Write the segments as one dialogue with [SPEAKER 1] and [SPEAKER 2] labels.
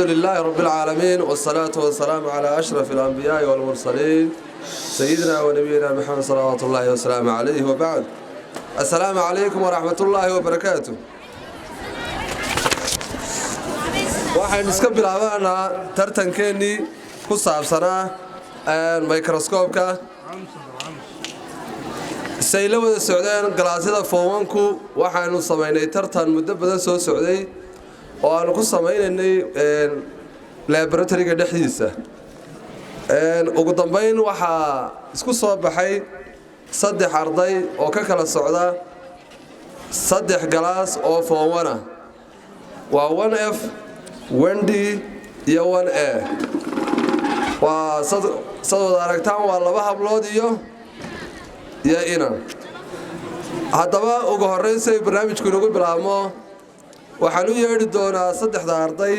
[SPEAKER 1] لله رب العالمين والصلاة والسلام على أشرف الأنبياء والمرسلين سيدنا ونبينا محمد صلوات الله وسلامه عليه وبعد. السلام عليكم ورحمة الله وبركاته. waxaan iska bilaabaynaa tartankeennii ku saabsanaa microscope-ka say la wada socdeen galaasyada foonku waxaanu sameynay tartan muddo badan soo socday oo aanu ku sameynaynay laboratory-ga dhexdiisa ugu dambeyn waxaa isku soo baxay 3 arday oo ka kala socda 3 galaas oo foon waa 1F 1D iyo 1A waa sadoo aragtaan waa 2 hablood iyo inan haddaba ugu horreysay barnaamijku inagu bilaabmo waxaan u yeedhi doonaa 3 arday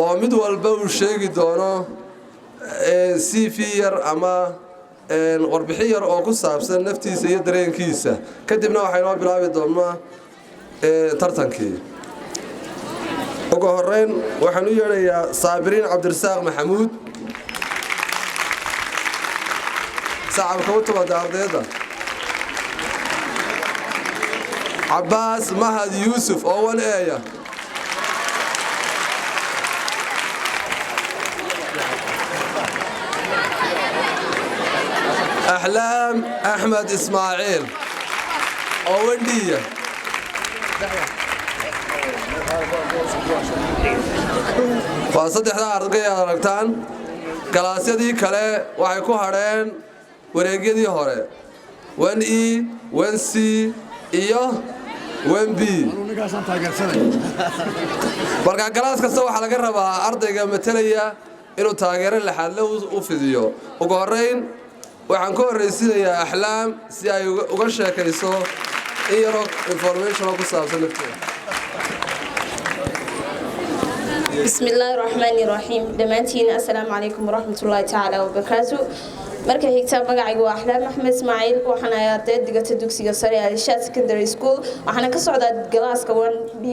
[SPEAKER 1] oo mid walba uu sheegi doono CV yar ama warbixin yar oo ku saabsan naftiisa iyo dareenkiisa kadibna waxaynoo bilaabi doonaa tartankii ugu horreyn waxaan u yeedhayaa Saabiriin Cabdirasaaq Maxamuud sacabka u tumada ardayda Cabbaas Mahad Yuusuf oo 1A أحلام أحمد إسماعيل أوندية فصدق أرجع أركتان كلاسيدي كله وعيكو هرين ورجدي هره 1E 1C إياه 1B بركة كلاس كسوة حلقة ربع أرضي مثلية إنه تاجر لحاله وفيديو وقارين waxaan ku horeysiinayaa Axlaam si ay uga sheekayso iyo information ku saabsan nafteeda.
[SPEAKER 2] Bismillahir Rahmanir Rahim. Dhamaantiin assalaamu alaykum wa rahmatullahi ta'ala wa barakatuh. Marka xigta magacaygu waa Axlaam Axmed Ismaaciil waxaan ahay arday dhigata dugsiga sare ee Al-Shaad Secondary School waxaan ka socdaa galaaska 1B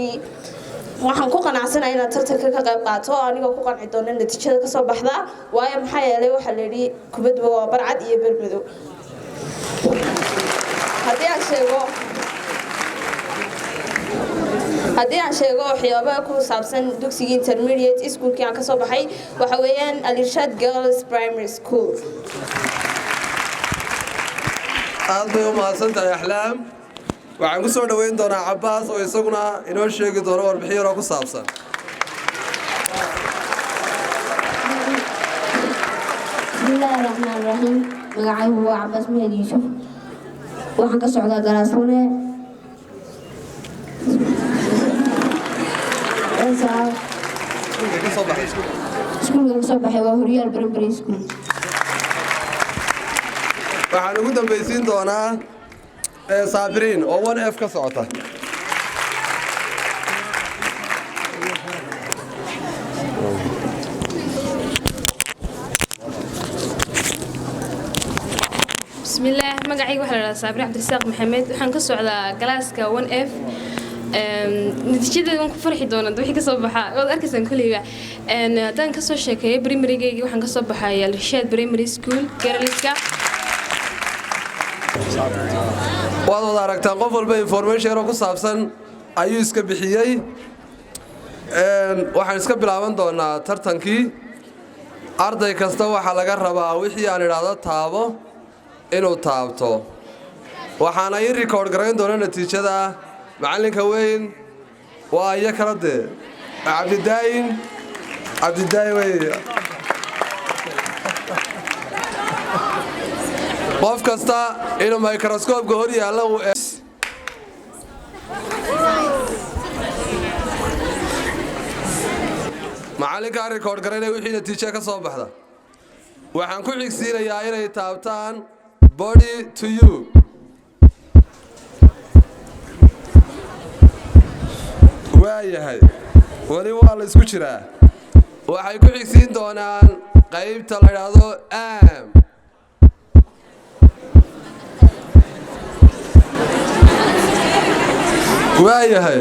[SPEAKER 2] waxaan ku qanacsanahay inaad tartanka ka qayb qaato anigoo ku qanci doona natiijada ka soo baxda waayo maxaa yeelay waxa la yiri kubadba waa barcad iyo bermadow haddii aan sheego waxyaabaha ku saabsan dugsiga intermediate schoolkii aan ka soo baxay waxa weeyaan Al-Irshad Girls Primary School
[SPEAKER 1] aad bay u mahadsantahay Axlaam waxaan ku soo dhaweyn doonaa Cabbaas oo isaguna inoo sheegi doono warbixin yar oo ku saabsan
[SPEAKER 3] Bismillahir Rahmanir Rahim magacaygu waa Cabbaas Mahad Yuusuf waxaan ka socdaa galaas 1 iskuulka ka soo baxay waa Horyaal Primary School
[SPEAKER 1] waxaan ugu dambaysiin doonaa Saabiriin oo 1F ka socota
[SPEAKER 4] Bismillah magacaygu waxa la yiraahdaa Saabiriin Cabdirasaaq Maxamed waxaan ka socdaa galaaska 1F natiijada waan ku farxi doonaa wixii ka soo baxa oo arkaysan kulliga hadaan ka soo sheekeeyay primary-gayga waxaan ka soo baxay Al-Irshad Primary School Girls-ka
[SPEAKER 1] waad wada aragtaan qof walba information ku saabsan ayuu iska bixiyay waxaan iska bilaaban doonaa tartankii arday kasta waxa laga rabaa wixii aan iraado taabo inuu taabto waxaana ay record gareyn doonaa natiijada macalinka weyn waa iyo kala de Cabdidaayin way qof kasta inuu microscope-ka hor yaalo macalinka record gareynay wixii natiijo ka soo baxda waxaan ku xigsiinayaa inay taabtaan body to you waayahay wali waa la isku jiraa waxay ku xigsiin doonaan qaybta la yiraahdo am waayahay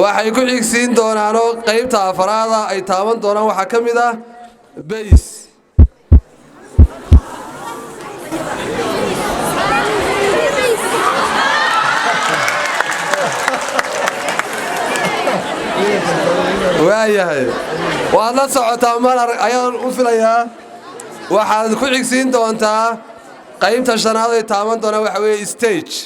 [SPEAKER 1] waxay ku xigsiin doonaan oo qaybta afraada ay taaban doonaan waxaa ka mid ah base waayahay waad la socotaa mar ayaan u filayaa waxaad ku xigsiin doontaa qaybta shanaad ay taaban doonaan waxa weeye stage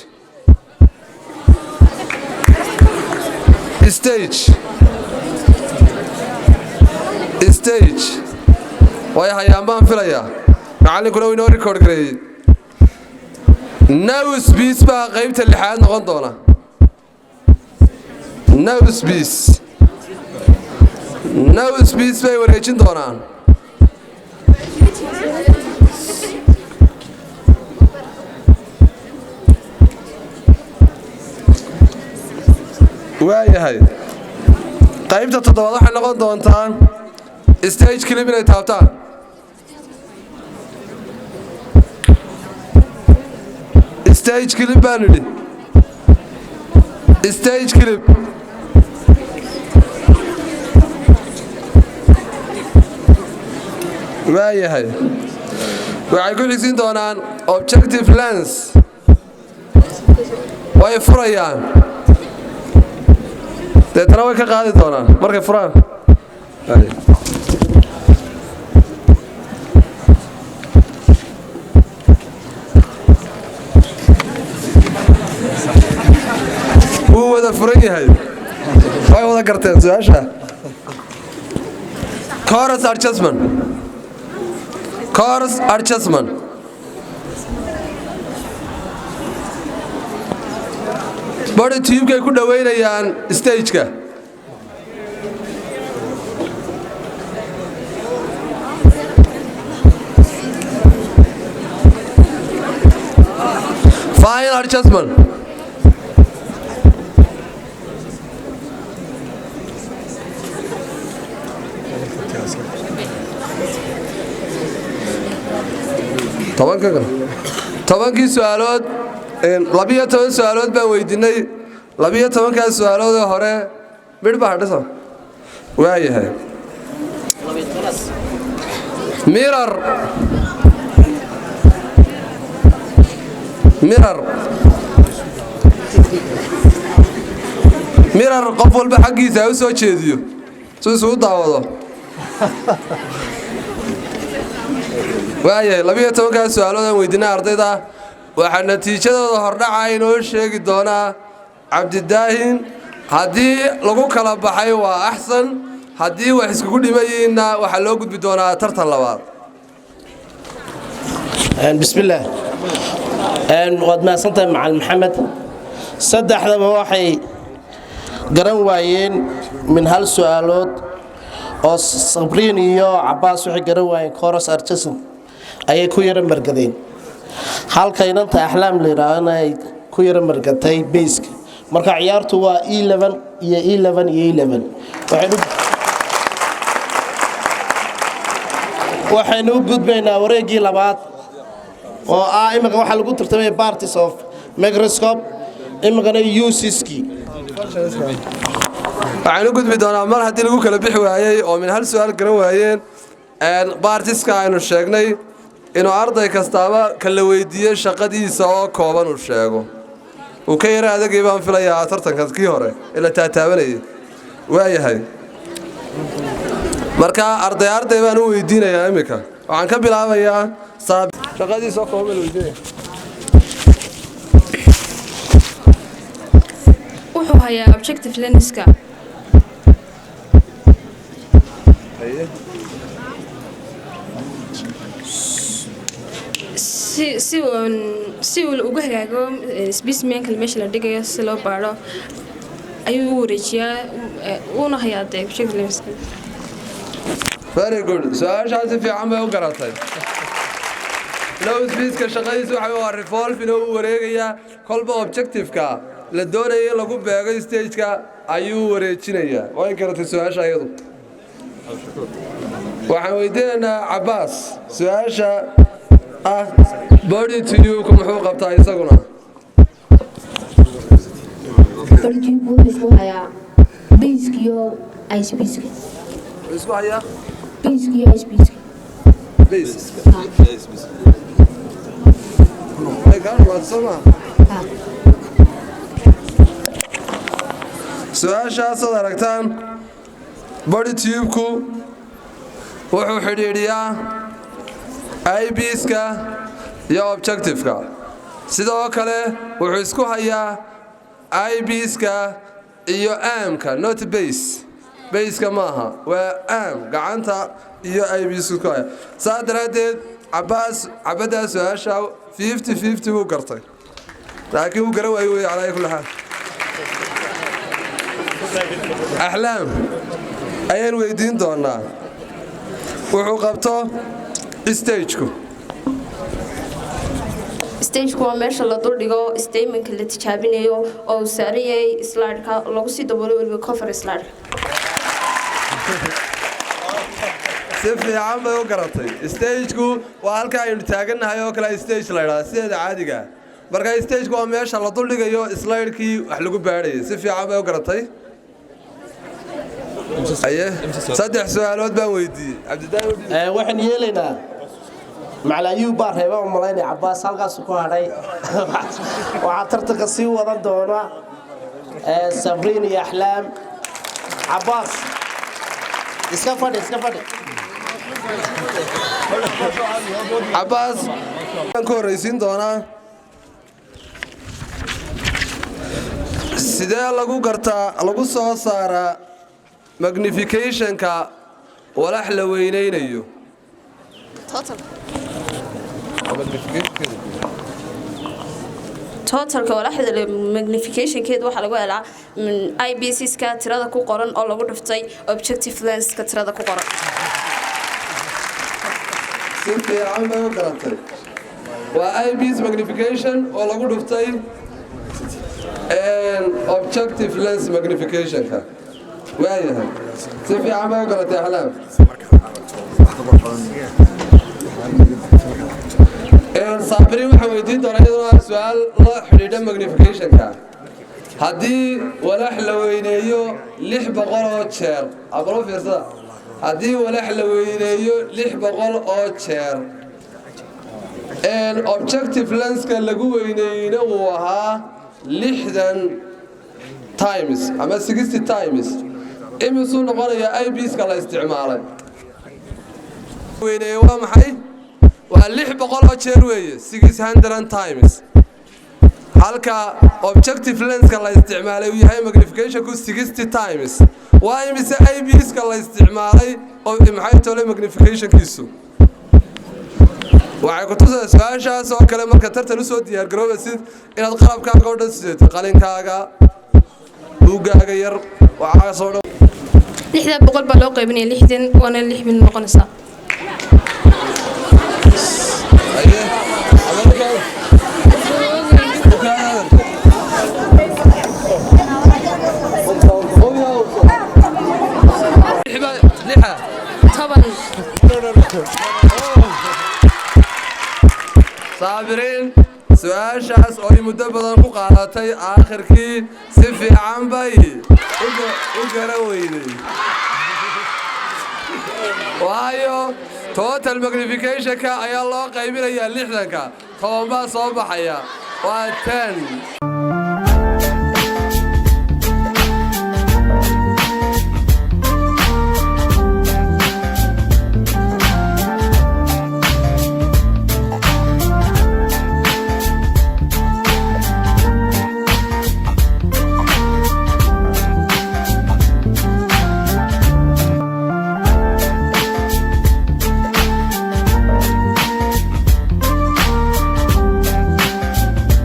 [SPEAKER 1] way hayaan baan filayaa macallinkuna uu inoo record gareeyey nowspeace baa qaybta lixaad noqon doona nowspeace bay wareejin doonaan waayahay qaybta toddobaad waxay noqon doontaa stage clip inay taabtaan stage clip baan idhi stage clip waayahay waxay ku xigsiin doonaan objective lens way furayaan deetana way ka qaadi doonaan markay furaan wuu wada furan yahay way wada garteen su-aasha chorus adjustment body tubekay ku dhoweynayaan stageka final adjustment tobankii su'aalood 12 su'aalood baan weydiinay 12 su'aalood ee hore mid baa hadhsan waayahay mirror qof walba xaggiisa u soo jeediyo si uu daawado waayahay 12 su'aalood aan weydiinay ardayda waxaa natiijadooda hordhaca inoo sheegi doonaa cabdidaahin haddii lagu kala baxay waa axsan haddii wax iskugu dhimayiinna waxaa loo gudbi doonaa tartan labaad
[SPEAKER 5] bismillaah waad mahadsantahay macalin maxamed saddexdaba waxay garan waayeen min hal su'aalood oo sabriin iyo cabaas waxay garan waayeen chorus adjustment ayay ku yara margadeen halka inanta axlaam la yiraahdo ay ku yara margatay basic marka ciyaartu waa E11 iyo E11 iyo E11 waxaynu u gudbaynaa wareegii labaad oo imika waxa lagu tartamay parties of microscope imikana usiski
[SPEAKER 1] waxaan u gudbi doonaa mar haddii lagu kala bixi waayey oo min hal su'aal garan waayeen baartiska aynu sheegnay inuu arday kastaaba kala weydiiyo shaqadiisa oo kooban uu sheego uu ka yara adagay baan filayaa tartankaas kii hore ila taataabanayay waayahay marka arday baan u weydiinayaa imika waxaan ka bilaabayaa shaqadiisa oo kooban la weydiinaya
[SPEAKER 4] wuxuu hayaa objective lenska si uu ugu hagaago specimenka meesha la dhigayo si loo baaro ayuu u wareejiyaa uuna hayaa objective lenska
[SPEAKER 1] very good su'aashaasi fiican bay u garatay nowspeace-ka shaqadiisu waxa waa revolve inuu wareegayaa kolba objective-ka la doonaya in lagu beego stage-ka ayuu wareejinayaa way garatay su'aasha iyadu waxaan weydiinaynaa cabaas su'aasha body to you muxuu qabtaa isaguna
[SPEAKER 3] body tube wuxuu hayaa Base-kiyo ice piece-ka.
[SPEAKER 1] isku haya
[SPEAKER 3] Base-kiyo ice piece-ka.
[SPEAKER 1] base ay gaar waad sama su'aashaas aad aragtaan body tube-ku wuxuu xidhiidhiyaa IBs-ka iyo objective-ka sidoo kale wuxuu isku hayaa IBs-ka iyo AM-ka not base-ka maaha waa AM gacanta iyo IBs-ku ku haya saa daraadeed cabaddaa su'aasha 50-50 wuu gartay laakiin wuu garan waayo wey calaa kulli xaal أحلام أين ويدين دونا وحو قبطو استيجكو
[SPEAKER 2] stagku waa meesha la duldhigo statementka la tijaabinayo oo saariyay slide-ka lagu sii daboolo waliba cover slide
[SPEAKER 1] si fiican bay u garatay stageku waa halka aynu taagannahay oo kale stage la yidhaahdo sideeda caadiga marka stageku waa meesha la duldhigayo slide-kii wax lagu baadhayay si fiican bay u garatay aye saddex su'aalood baan weydiiyey cabdidaawud
[SPEAKER 5] waxaan yeelaynaa maclaayuu baa reeba u malaynay Cabbaas halkaas ku hadhay waxa tartanka sii wadan doona Sabriin iyo Axlaam Cabbaas iska fadhi
[SPEAKER 1] Cabbaas aan ku horeysiin doonaa sidee lagu gartaa lagu soo saaraa magnification-ka walax la weyneynayo
[SPEAKER 2] totalka walaxda magnification-keeda waxaa lagu helaa IBs-ka tirada ku qoran oo lagu dhiftay objective lens-ka tirada ku qoran
[SPEAKER 1] si fiican bay u garatay waa IBs magnification oo lagu dhiftay objective lens magnification-ka waayahay si fiican bay u garatay Axlaam saabiriin waxaan weydiin doonaa iyaduna su'aal la xidhiidha magnification-ka haddii walax la weyneeyo 600 oo jeer aqlo fiirsada haddii walax la weyneeyo 600 oo jeer objective lens-ka lagu weyneeyna wuu ahaa 60 times ama 60 times imisuu noqonayaa IBs-ka la isticmaalay weyneeye waa maxay waa 600 oo jeer weeye 600 times halka objective lens-ka la isticmaalay uu yahay magnification-ku 60 times waa imise IBs-ka la isticmaalay oo maxay tole magnification-kiisu waxay ku tusaysaa su'aashaas oo kale marka tartan u soo diyaar garoobaysid inaad qalabkaaga oo dhan sidato qalinkaaga buuggaaga yar waxaa soo dhan
[SPEAKER 4] 600 baa loo qaybinaya 60 waana 6 bin noqonaysaa
[SPEAKER 1] aye saabiriin su'aashaas oo ay muddo badan ku qaadatay aakhirkii si fiican bay u garan weyday waayo total magnification-ka ayaa loo qaybinayaa 60-ka 10 baa soo baxaya waa 10